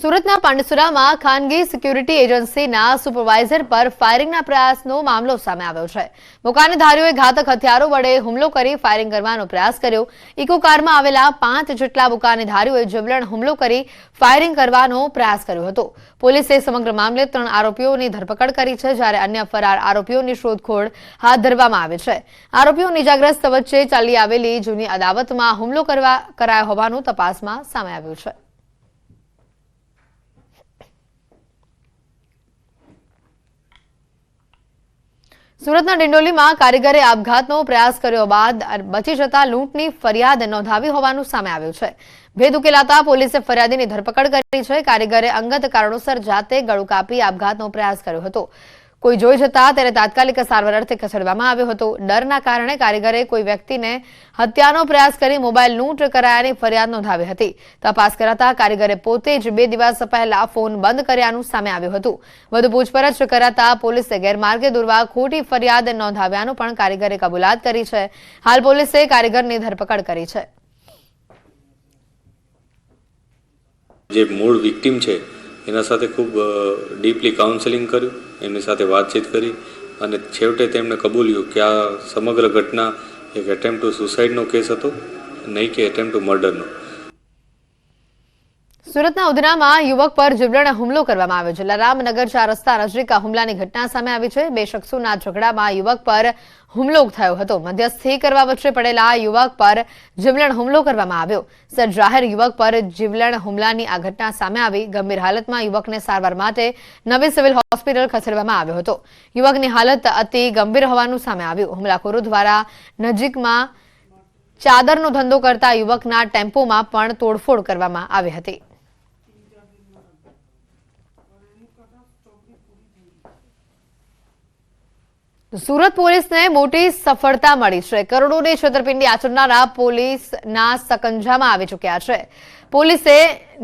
સુરતના પાંડેસરામાં ખાનગી સિક્યુરિટી એજન્સીના સુપરવાઇઝર પર ફાયરિંગના પ્રયાસનો મામલો સામે આવ્યો છે। મોકાનેધારીઓએ ઘાતક હથિયારો વડે હુમલો કરી ફાયરિંગ કરવાનો પ્રયાસ કર્યો। ઇકો કારમાં આવેલા 5 જેટલા મોકાનેધારીઓએ જીવલેણ હુમલો કરી ફાયરિંગ કરવાનો પ્રયાસ કર્યો હતો। પોલીસે સમગ્ર મામલે 3 આરોપીઓની ધરપકડ કરી છે, જ્યારે અન્ય ફરાર આરોપીઓની શોધખોળ હાથ ધરવામાં આવી છે। આરોપીઓ ઇજાગ્રસ્ત વચ્ચે ચાલી આવેલી જૂની અદાવતમાં હુમલો કરાયો હોવાનું તપાસમાં સામે આવ્યું છે। સુરતના ડિંડોલીમાં કારીગરે આપઘાતનો પ્રયાસ કર્યો બાદ બચી જતા લૂંટની ફરિયાદ નોંધાવી હોવાનું સામે આવ્યું છે। ભેદ ઉકેલાતા પોલીસે ફરિયાદીની ધરપકડ કરી છે। કારીગરે અંગત કારણોસર જાતે ગળું કાપી આપઘાતનો પ્રયાસ કર્યો હતો। કોઈ જોઈ જતા તેને તાત્કાલિક સારવાર અર્થે ખસેડવામાં આવ્યો હતો। ડરના કારણે કારીગરે કોઈ વ્યક્તિને હત્યાનો પ્રયાસ કરી મોબાઈલ લૂંટ કરાયાની ફરિયાદ નોંધાવી હતી। તપાસ કરાતા કારીગરે પોતે જ 2 દિવસ પહેલા ફોન બંધ કર્યાનું સામે આવ્યું હતું। વધુ પૂછપરછ કરાતા પોલીસે ગેરમાર્ગે દોરવા ખોટી ફરિયાદ નોંધાવ્યાનું પણ કારીગરે કબૂલાત કરી છે। હાલ પોલીસે કારીગરની ધરપકડ કરી છે। જે મૂળ વિક્ટિમ છે એના સાથે ખૂબ ડીપલી કાઉન્સેલિંગ કર્યું, એમની સાથે વાતચીત કરી અને છેવટે તેમણે કબૂલ્યું કે આ સમગ્ર ઘટના એક એટેમ્પ્ટ ટુ સુસાઇડનો કેસ હતો, નહીં કે એટેમ્પ્ટ ટુ મર્ડરનો। સુરતના ઉધનામાં યુવક પર જીવલેણ હુમલો કરવામાં આવ્યો છે। જલારામનગર 4 રસ્તા નજીક આ હુમલાની ઘટના સામે આવી છે। 2 શખ્સોના ઝઘડામાં યુવક પર હુમલો થયો હતો। મધ્યસ્થી કરવા વચ્ચે પડેલા યુવક પર જીવલેણ હુમલો કરવામાં આવ્યો। જાહેર યુવક પર જીવલેણ હુમલાની આ ઘટના સામે આવી। ગંભીર હાલતમાં યુવકને સારવાર માટે નવી સિવિલ હોસ્પિટલ ખસેડવામાં આવ્યો હતો। યુવકની હાલત અતિ ગંભીર હોવાનું સામે આવ્યું। હુમલાખોરો દ્વારા નજીકમાં ચાદરનો ધંધો કરતા યુવકના ટેમ્પોમાં પણ તોડફોડ કરવામાં આવી હતી। સુરત પોલીસને મોટી સફળતા મળી છે। કરોડોની છેતરપિંડી આચરનારા પોલીસના સકંજામાં આવી ચૂક્યા છે। પોલીસે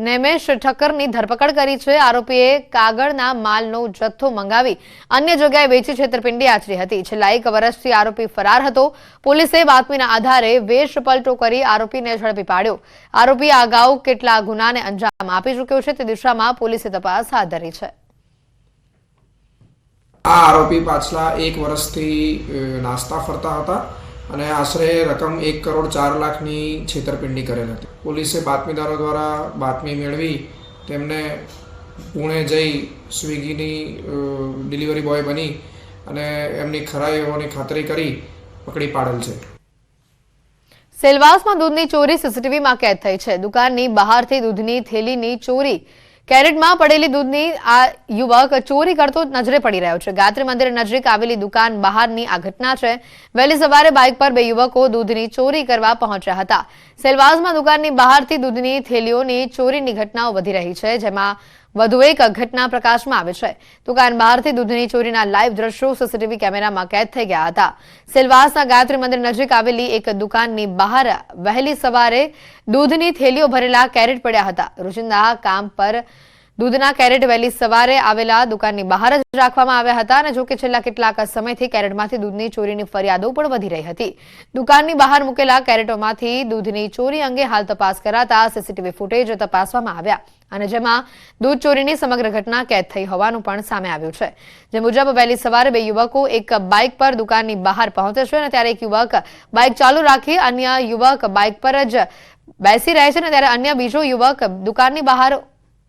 નેમેશ ઠક્કરની ધરપકડ કરી છે। આરોપીએ કાગળના માલનો જથ્થો મંગાવી અન્ય જગ્યાએ વેચી છેતરપિંડી આચરી હતી। છેલ્લા 1 વર્ષથી આરોપી ફરાર હતો। પોલીસે બાતમીના આધારે વેશ પલટો કરી આરોપીને ઝડપી પાડ્યો। આરોપી અગાઉ કેટલા ગુનાને અંજામ આપી ચૂક્યો છે તે દિશામાં પોલીસે તપાસ હાથ ધરી છે। આ આરોપી પાછલા 1 વર્ષથી નાસ્તા ફરતા હતા અને આશરે રકમ 1 કરોડ 4 લાખની છેતરપિંડી કરેલ હતી। પોલીસે બાતમીદારો દ્વારા બાતમી મેળવી તેમને પુણે જઈ સ્વિગીની ડિલિવરી બોય બની અને એમની ખરાઈ હોવાની ખાતરી કરી પકડી પાડેલ છે। સેલવાસમાં દૂધની ચોરી સીસીટીવીમાં કેદ થઈ છે। દુકાનની બહારથી દૂધની થેલીની ચોરી, કેરેટમાં પડેલી દૂધની આ યુવક ચોરી કરતો નજરે પડી રહ્યો છે। ગાયત્રી મંદિર નજીક આવેલી દુકાન બહારની આ ઘટના છે। વહેલી સવારે બાઇક પર 2 યુવકો દૂધની ચોરી કરવા પહોંચ્યા હતા। સેલવાસમાં દુકાનની બહારથી દૂધની થેલીઓની ચોરીની ઘટનાઓ વધી રહી છે, જેમાં વધુ એક ઘટના પ્રકાશમાં આવે છે। દુકાન બહારથી દૂધની ચોરીના લાઈવ દ્રશ્યો સીસીટીવી કેમેરામાં કેદ થઈ ગયા હતા। સેલવાસના ગાયત્રી મંદિર નજીક આવેલી એક દુકાનની બહાર વહેલી સવારે દૂધની થેલીઓ ભરેલા કેરેટ પડ્યા હતા। રોજિંદા કામ પર દૂધના કેરેટ વહેલી સવારે આવેલા દુકાનની બહાર જ રાખવામાં આવ્યા હતા અને જોકે છેલ્લા કેટલાક સમયથી કેરેટમાંથી દૂધની ચોરીની ફરિયાદો પણ વધી રહી હતી। દુકાનની બહાર મૂકેલા કેરેટોમાંથી દૂધની ચોરી અંગે હાલ તપાસ કરાતા સીસીટીવી ફૂટેજ તપાસવામાં આવ્યા અને જેમાં દૂધ ચોરીની સમગ્ર ઘટના કેદ થઈ હોવાનું પણ સામે આવ્યું છે। જે મુજબ વહેલી સવારે 2 યુવકો એક બાઇક પર દુકાનની બહાર પહોંચે છે અને ત્યારે એક યુવક બાઇક ચાલુ રાખી અન્ય યુવક બાઇક પર જ બેસી રહે છે અને ત્યારે અન્ય બીજો યુવક દુકાનની બહાર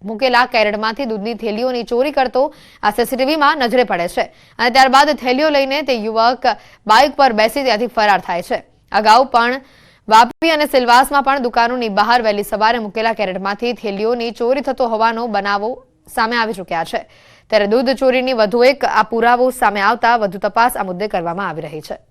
મૂકેલા કેરેટમાંથી દૂધની થેલીઓની ચોરી કરતો આ સીસીટીવીમાં નજરે પડે છે અને ત્યારબાદ થેલીઓ લઈને તે યુવક બાઇક પર બેસી ત્યાંથી ફરાર થાય છે। અગાઉ પણ વાપી અને સિલવાસમાં પણ દુકાનોની બહાર વહેલી સવારે મૂકેલા કેરેટમાંથી થેલીઓની ચોરી થતો હોવાનો બનાવો સામે આવી ચૂક્યા છે। ત્યારે દૂધ ચોરીની વધુ એક આ પુરાવો સામે આવતા વધુ તપાસ આ મુદ્દે કરવામાં આવી રહી છે।